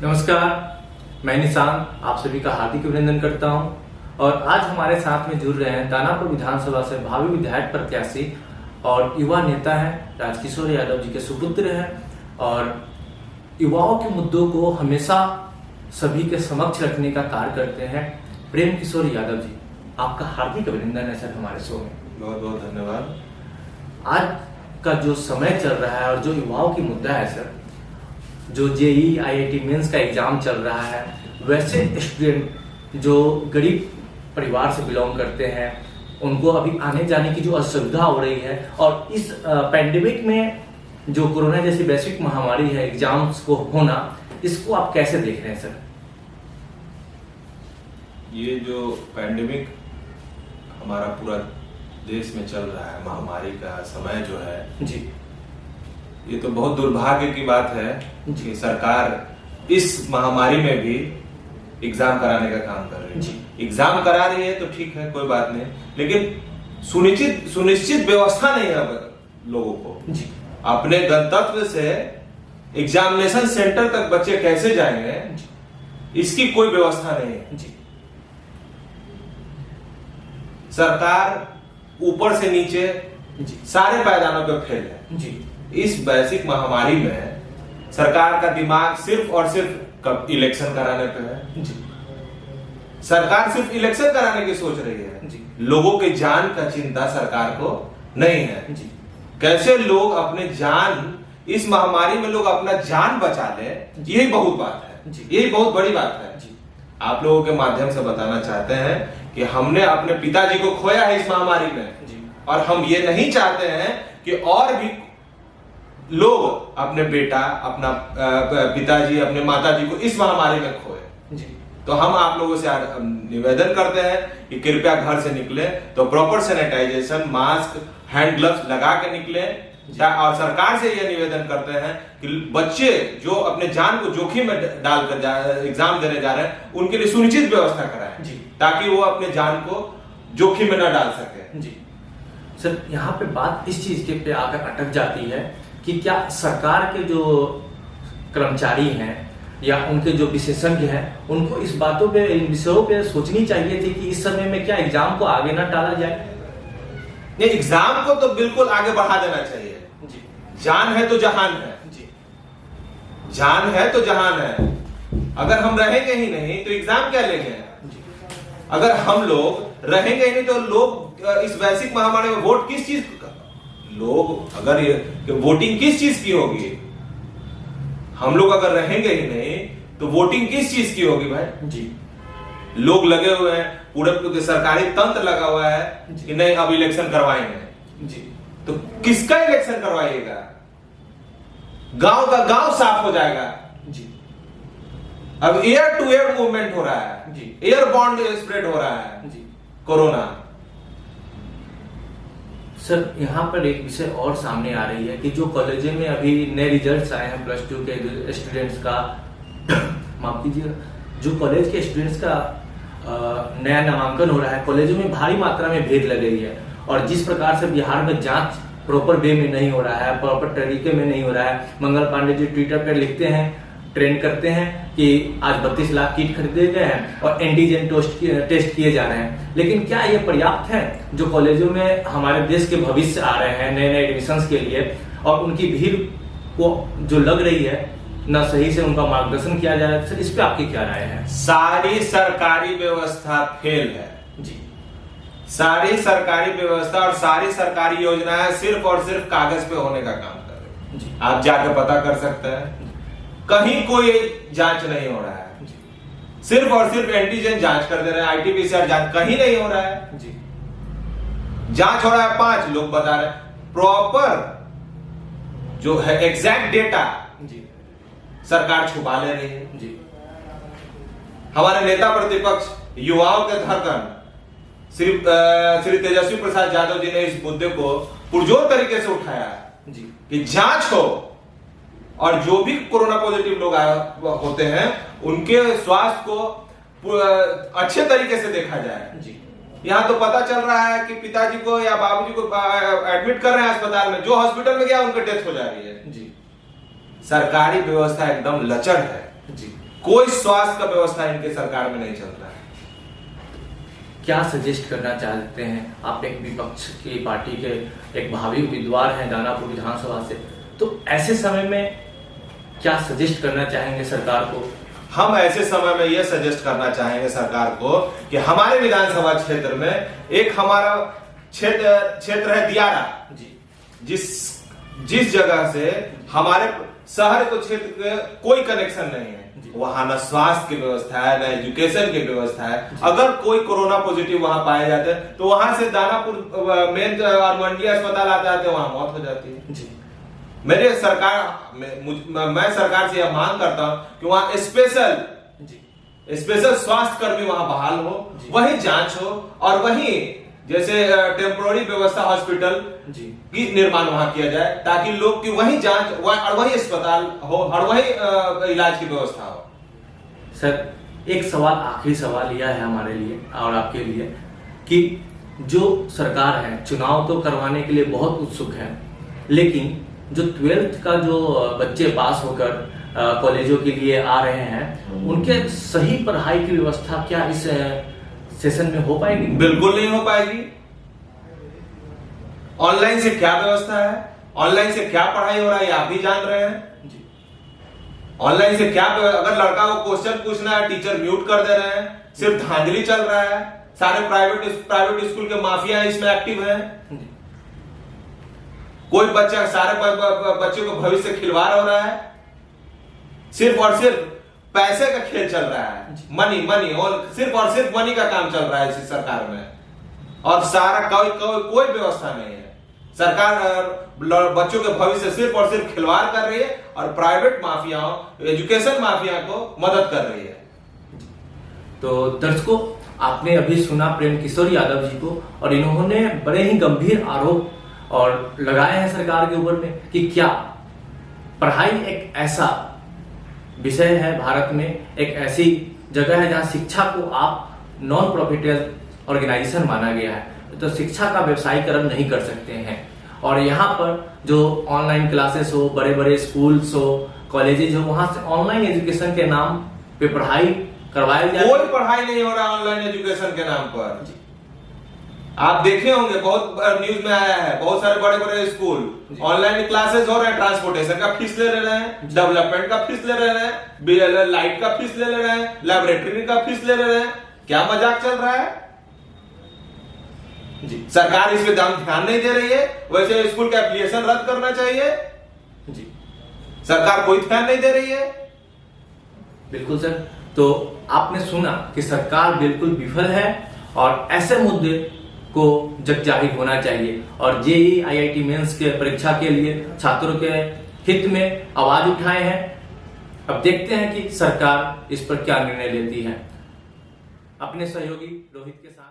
नमस्कार, मैं निशान आप सभी का हार्दिक अभिनंदन करता हूं। और आज हमारे साथ में जुड़ रहे हैं दानापुर विधानसभा से भावी विधायक प्रत्याशी और युवा नेता हैं राजकिशोर यादव जी के सुपुत्र हैं और युवाओं के मुद्दों को हमेशा सभी के समक्ष रखने का कार्य करते हैं प्रेम किशोर यादव जी। आपका हार्दिक अभिनंदन है सर हमारे शो में। बहुत बहुत धन्यवाद। आज का जो समय चल रहा है और जो युवाओं की मुद्दा है सर, जो जेई आईआईटी मेंस का एग्जाम चल रहा है, वैसे स्टूडेंट जो गरीब परिवार से बिलोंग करते हैं उनको अभी आने जाने की जो असुविधा हो रही है और इस पैंडेमिक में जो कोरोना जैसी वैश्विक महामारी है एग्जाम्स को होना, इसको आप कैसे देख रहे हैं सर? ये जो पैंडेमिक हमारा पूरा देश में चल रहा है, महामारी का समय जो है जी, ये तो बहुत दुर्भाग्य की बात है कि सरकार इस महामारी में भी एग्जाम कराने का काम कर रही है। एग्जाम करा रही है तो ठीक है, कोई बात नहीं, लेकिन सुनिश्चित व्यवस्था नहीं है लोगों को जी। अपने गंतव्य से एग्जामिनेशन सेंटर तक बच्चे कैसे जाएंगे, इसकी कोई व्यवस्था नहीं है जी। सरकार ऊपर से नीचे सारे पायदानों पर फेल है जी। इस वैश्विक महामारी में सरकार का दिमाग सिर्फ और सिर्फ इलेक्शन कराने पे है जी। सरकार सिर्फ इलेक्शन कराने की सोच रही है जी। लोगों के जान का चिंता सरकार को नहीं है जी। कैसे लोग अपने जान, इस महामारी में लोग अपना जान बचा ले, यही बहुत बात है जी। यही बहुत बड़ी बात है जी। आप लोगों के माध्यम से बताना चाहते हैं कि हमने अपने पिताजी को खोया है इस महामारी में जी। और हम ये नहीं चाहते हैं कि और भी लोग अपने बेटा, अपना पिताजी, अपने माताजी को इस महामारी में खोए। तो हम आप लोगों से निवेदन करते हैं कि कृपया घर से निकले तो proper sanitisation, mask, hand gloves लगा के निकले। और सरकार से यह निवेदन करते हैं कि बच्चे जो अपने जान को जोखिम में डालकर एग्जाम देने जा रहे हैं उनके लिए सुनिश्चित व्यवस्था कराएं ताकि वो अपने जान को जोखिम में न डाल सके। जी सर, यहाँ पे बात इस चीज के पे आकर अटक जाती है कि क्या सरकार के जो कर्मचारी हैं या उनके जो विशेषज्ञ हैं उनको इस बातों पे, इन विषयों पे सोचनी चाहिए थी कि इस समय में क्या एग्जाम को आगे ना टाला जाए? नहीं, एग्जाम को तो बिल्कुल आगे बढ़ा देना चाहिए जी। जान है तो जहान है जी। जान है तो जहान है। अगर हम रहेंगे ही नहीं तो एग्जाम क्या लेंगे? अगर हम लोग रहेंगे ही नहीं तो लोग इस वैश्विक महामारी में वोट किस चीज का, लोग अगर वोटिंग किस चीज की होगी? हम लोग अगर रहेंगे ही नहीं तो वोटिंग किस चीज की होगी भाई? जी। लोग लगे हुए हैं, पूरे सरकारी तंत्र लगा हुआ है कि नहीं अब इलेक्शन करवाएंगे जी। तो किसका इलेक्शन करवाइएगा? गांव का गांव साफ हो जाएगा जी। अब एयर टू एयर मूवमेंट हो रहा है जी। एयरबॉर्न स्प्रेड हो रहा है जी। कोरोना। सर, यहाँ पर एक विषय और सामने आ रही है कि जो कॉलेजों में अभी नए रिजल्ट्स आए हैं प्लस 2 के स्टूडेंट्स का माफ कीजिएगा, जो कॉलेज के स्टूडेंट्स का नया नामांकन हो रहा है, कॉलेजों में भारी मात्रा में भीड़ लग रही है और जिस प्रकार से बिहार में जांच प्रॉपर वे में नहीं हो रहा है, प्रॉपर तरीके में नहीं हो रहा है। मंगल पांडे जी ट्विटर पर लिखते हैं, ट्रेंड करते हैं कि आज 32 लाख किट खरीदे गए हैं और एंटीजन टेस्ट किए जा रहे हैं, लेकिन क्या ये पर्याप्त है? जो कॉलेजों में हमारे देश के भविष्य आ रहे हैं नए नए एडमिशंस के लिए और उनकी भीड़ को जो लग रही है, ना सही से उनका मार्गदर्शन किया जा रहा है, सर इस पे आपकी क्या राय है? सारी सरकारी व्यवस्था फेल है जी। सारी सरकारी व्यवस्था और सारी सरकारी योजनाएं सिर्फ और सिर्फ कागज पे होने का काम कर रही है। आप जाकर पता कर सकते हैं, कहीं कोई जांच नहीं हो रहा है, सिर्फ और सिर्फ एंटीजन जांच कर दे रहे हैं, आरटीपीसीआर जांच कहीं नहीं हो रहा है जी। जांच हो रहा है 5 लोग बता रहे हैं, प्रॉपर जो है एग्जैक्ट डेटा जी सरकार छुपा ले रही है जी। हमारे नेता प्रतिपक्ष, युवाओं के धड़कन श्री तेजस्वी प्रसाद यादव जी ने इस मुद्दे को पुरजोर तरीके से उठाया जी कि जांच हो और जो भी कोरोना पॉजिटिव लोग होते हैं उनके स्वास्थ्य को अच्छे तरीके से देखा जाए जी। यहाँ तो पता चल रहा है कि पिताजी को या बाबूजी को एडमिट कर रहे हैं अस्पताल में, जो हॉस्पिटल में गया उनकी डेथ हो जा रही है जी। सरकारी व्यवस्था एकदम लचर है जी। कोई स्वास्थ्य का व्यवस्था इनके सरकार में नहीं चल रहा है। क्या सजेस्ट करना चाहते हैं आप, एक विपक्ष की पार्टी के एक भावी उम्मीदवार हैं दानापुर विधानसभा से, तो ऐसे समय में क्या सजेस्ट करना चाहेंगे सरकार को? हम ऐसे समय में यह सजेस्ट करना चाहेंगे सरकार को कि हमारे विधानसभा क्षेत्र में एक हमारा क्षेत्र है दियारा जी, जिस जगह से हमारे शहर को क्षेत्र के कोई कनेक्शन नहीं है, वहां न स्वास्थ्य की व्यवस्था है, न एजुकेशन की व्यवस्था है। अगर कोई कोरोना पॉजिटिव वहां पाए जाते हैं तो वहां से दानापुर मेन और मंडी अस्पताल आता है, वहां मौत हो जाती है जी। मैं सरकार से यह मांग करता हूं कि वहां स्पेशल स्वास्थ्य कर्मी वहां बहाल हो, वही जांच हो और वही जैसे टेम्पोररी व्यवस्था हॉस्पिटल की निर्माण वहां किया जाए, ताकि लोग की वही जांच और वही अस्पताल हो और वही इलाज की व्यवस्था हो। सर एक सवाल, आखिरी सवाल यह है हमारे लिए और आपके लिए कि जो सरकार है चुनाव तो करवाने के लिए बहुत उत्सुक है, लेकिन जो 12th का जो बच्चे पास होकर कॉलेजों के लिए आ रहे हैं, उनके सही पढ़ाई की व्यवस्था क्या इस सेशन में हो पाएगी? बिल्कुल नहीं हो पाएगी। ऑनलाइन से क्या व्यवस्था है, ऑनलाइन से क्या पढ़ाई हो रहा है, आप भी जान रहे हैं जी। ऑनलाइन से क्या, अगर लड़का को क्वेश्चन पूछना है टीचर म्यूट कर दे रहे हैं, सिर्फ धांधली चल रहा है। सारे प्राइवेट स्कूल के माफिया इसमें एक्टिव हैं। कोई बच्चा, सारे बच्चों को भविष्य खिलवाड़ हो रहा है, सिर्फ और सिर्फ पैसे का खेल चल रहा है, मनी और सिर्फ मनी का काम चल रहा है इस सरकार में, और सारा कोई व्यवस्था नहीं है। सरकार बच्चों के भविष्य सिर्फ और सिर्फ खिलवाड़ कर रही है और प्राइवेट माफियाओं, एजुकेशन माफिया को मदद कर रही है। तो दर्शकों, आपने अभी सुना प्रेम किशोर यादव जी को, और इन्होंने बड़े ही गंभीर आरोप और लगाए हैं सरकार के ऊपर में कि क्या पढ़ाई एक ऐसा विषय है भारत में, एक ऐसी जगह है जहां शिक्षा को आप नॉन प्रॉफिटेबल ऑर्गेनाइजेशन माना गया है, तो शिक्षा का व्यवसायीकरण नहीं कर सकते हैं। और यहाँ पर जो ऑनलाइन क्लासेस हो, बड़े बड़े स्कूल्स हो, कॉलेजेस हो, वहां से ऑनलाइन एजुकेशन के नाम पे पढ़ाई करवाई जाए। कोई पढ़ाई नहीं हो रहा ऑनलाइन एजुकेशन के नाम पर। आप देखे होंगे, बहुत न्यूज में आया है, बहुत सारे बड़े बड़े स्कूल ऑनलाइन क्लासेस हो रहे हैं, ट्रांसपोर्टेशन का फीस ले रहे हैं, डेवलपमेंट का फीस ले रहे हैं, लाइट का फीस ले रहे हैं, लैबोरेटरी का फीस ले रहे हैं। क्या मजाक चल रहा है जी। सरकार इस पे ध्यान नहीं दे रही है। वैसे स्कूल का एप्लीकेशन रद्द करना चाहिए जी, सरकार कोई ध्यान नहीं दे रही है। बिल्कुल सर, तो आपने सुना कि सरकार बिल्कुल विफल है और ऐसे मुद्दे को जग जाहिर होना चाहिए, और जेईई आईआईटी मेंस के परीक्षा के लिए छात्रों के हित में आवाज उठाए हैं। अब देखते हैं कि सरकार इस पर क्या निर्णय लेती है। अपने सहयोगी रोहित के साथ